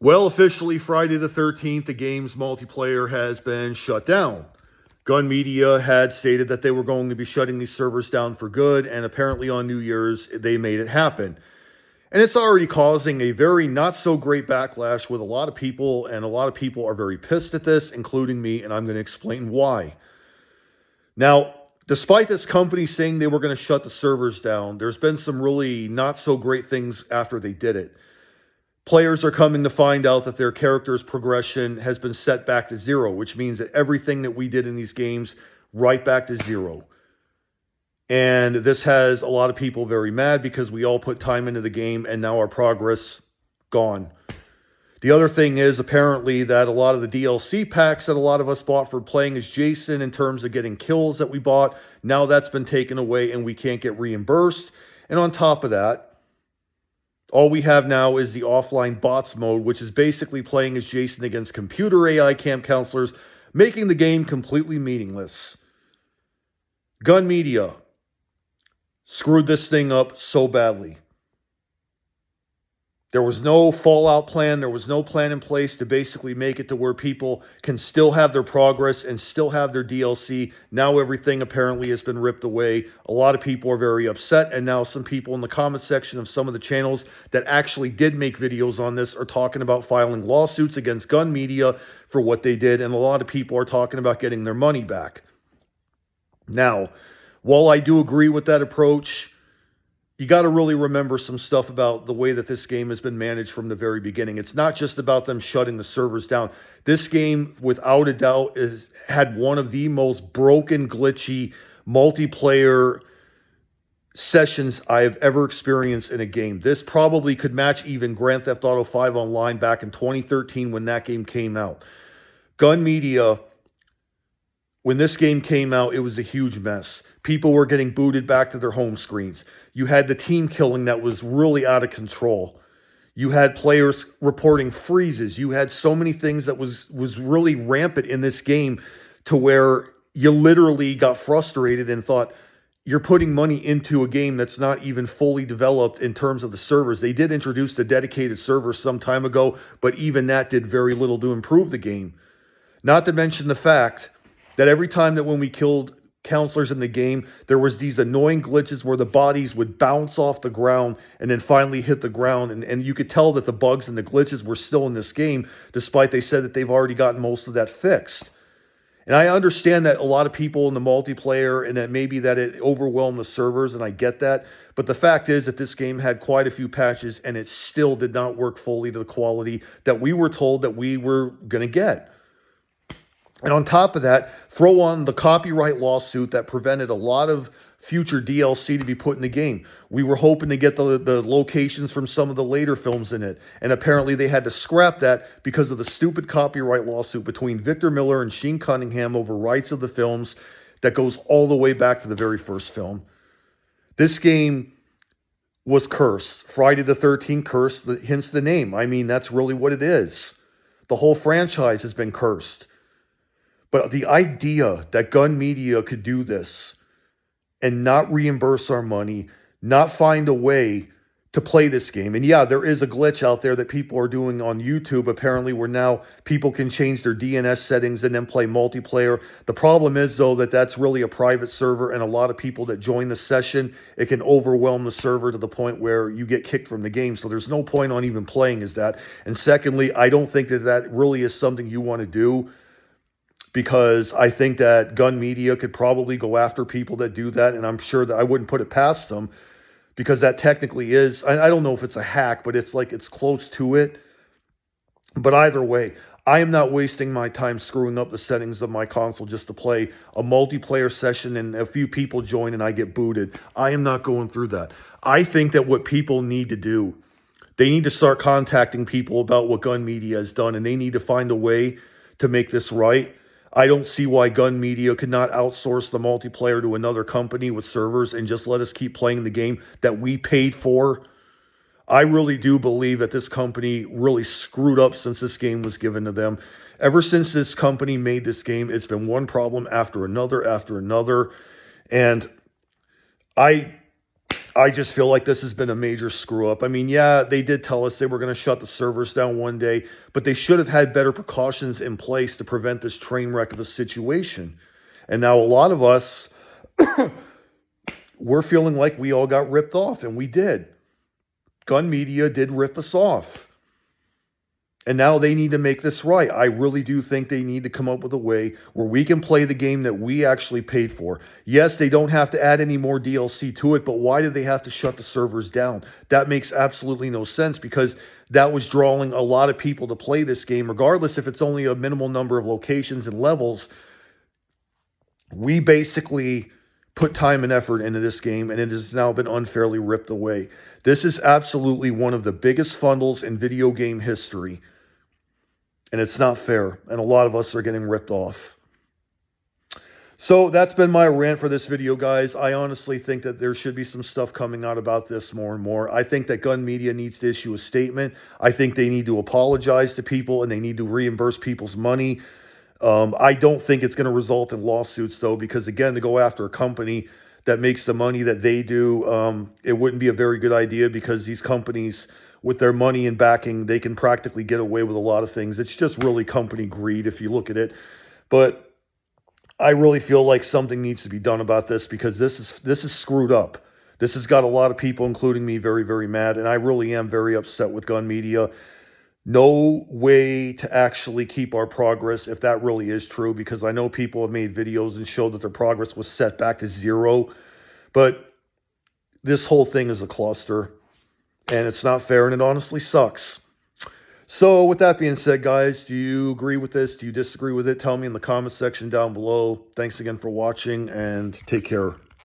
Well, officially Friday the 13th, the game's multiplayer has been shut down. Gun Media had stated that they were going to be shutting these servers down for good, and apparently on New Year's, they made it happen. And it's already causing a very not so great backlash with a lot of people, and a lot of people are very pissed at this, including me, and I'm going to explain why. Now, despite this company saying they were going to shut the servers down, there's been some really not so great things after they did it. Players are coming to find out that their character's progression has been set back to zero, which means that everything that we did in these games, right back to zero. And this has a lot of people very mad because we all put time into the game and now our progress gone. The other thing is apparently that a lot of the DLC packs that a lot of us bought for playing as Jason in terms of getting kills that we bought, now that's been taken away and we can't get reimbursed. And on top of that, all we have now is the offline bots mode, which is basically playing as Jason against computer AI camp counselors, making the game completely meaningless. Gun Media screwed this thing up so badly. There was no fallout plan. There was no plan in place to basically make it to where people can still have their progress and still have their DLC. Now everything apparently has been ripped away. A lot of people are very upset. And now some people in the comment section of some of the channels that actually did make videos on this are talking about filing lawsuits against Gun Media for what they did. And a lot of people are talking about getting their money back. Now, while I do agree with that approach, you got to really remember some stuff about the way that this game has been managed from the very beginning. It's not just about them shutting the servers down. This game, without a doubt, had one of the most broken, glitchy multiplayer sessions I have ever experienced in a game. This probably could match even Grand Theft Auto 5 Online back in 2013 when that game came out. Gun Media, when this game came out, it was a huge mess. People were getting booted back to their home screens. You had the team killing that was really out of control. You had players reporting freezes. You had so many things that was really rampant in this game to where you literally got frustrated and thought, you're putting money into a game that's not even fully developed in terms of the servers. They did introduce the dedicated servers some time ago, but even that did very little to improve the game. Not to mention the fact that every time that when we killed counselors in the game, there was these annoying glitches where the bodies would bounce off the ground and then finally hit the ground. And you could tell that the bugs and the glitches were still in this game, despite they said that they've already gotten most of that fixed. And I understand that a lot of people in the multiplayer and that maybe that it overwhelmed the servers, and I get that. But the fact is that this game had quite a few patches and it still did not work fully to the quality that we were told that we were going to get. And on top of that, throw on the copyright lawsuit that prevented a lot of future DLC to be put in the game. We were hoping to get the locations from some of the later films in it. And apparently they had to scrap that because of the stupid copyright lawsuit between Victor Miller and Sheen Cunningham over rights of the films that goes all the way back to the very first film. This game was cursed. Friday the 13th curse, hence the name. I mean, that's really what it is. The whole franchise has been cursed. But the idea that Gun Media could do this and not reimburse our money, not find a way to play this game. And yeah, there is a glitch out there that people are doing on YouTube, apparently, where now people can change their DNS settings and then play multiplayer. The problem is, though, that that's really a private server, and a lot of people that join the session, it can overwhelm the server to the point where you get kicked from the game. So there's no point on even playing as that. And secondly, I don't think that that really is something you want to do, because I think that Gun Media could probably go after people that do that, and I'm sure that I wouldn't put it past them, because that technically is, I don't know if it's a hack, but it's like it's close to it. But either way, I am not wasting my time screwing up the settings of my console just to play a multiplayer session and a few people join and I get booted. I am not going through that. I think that what people need to do, they need to start contacting people about what Gun Media has done, and they need to find a way to make this right. I don't see why Gun Media could not outsource the multiplayer to another company with servers and just let us keep playing the game that we paid for. I really do believe that this company really screwed up since this game was given to them. Ever since this company made this game, it's been one problem after another. And I I just feel like this has been a major screw up. I mean, yeah, they did tell us they were going to shut the servers down one day, but they should have had better precautions in place to prevent this train wreck of a situation. And now a lot of us, we're feeling like we all got ripped off, and we did. Gun media did rip us off. And now they need to make this right. I really do think they need to come up with a way where we can play the game that we actually paid for. Yes, they don't have to add any more DLC to it, but why did they have to shut the servers down? That makes absolutely no sense, because that was drawing a lot of people to play this game, regardless if it's only a minimal number of locations and levels. We basically put time and effort into this game, and it has now been unfairly ripped away. This is absolutely one of the biggest funnels in video game history. And it's not fair. And a lot of us are getting ripped off. So that's been my rant for this video, guys. I honestly think that there should be some stuff coming out about this more and more. I think that gun media needs to issue a statement. I think they need to apologize to people, and they need to reimburse people's money. I don't think it's going to result in lawsuits, though, because, again, to go after a company that makes the money that they do, it wouldn't be a very good idea, because these companies, with their money and backing, they can practically get away with a lot of things. It's just really company greed if you look at it. But I really feel like something needs to be done about this, because this is screwed up. This has got a lot of people, including me, very, very mad. And I really am very upset with gun media. No way to actually keep our progress, if that really is true, because I know people have made videos and showed that their progress was set back to 0. But this whole thing is a cluster. And it's not fair, and it honestly sucks. So with that being said, guys, do you agree with this? Do you disagree with it? Tell me in the comment section down below. Thanks again for watching, and take care.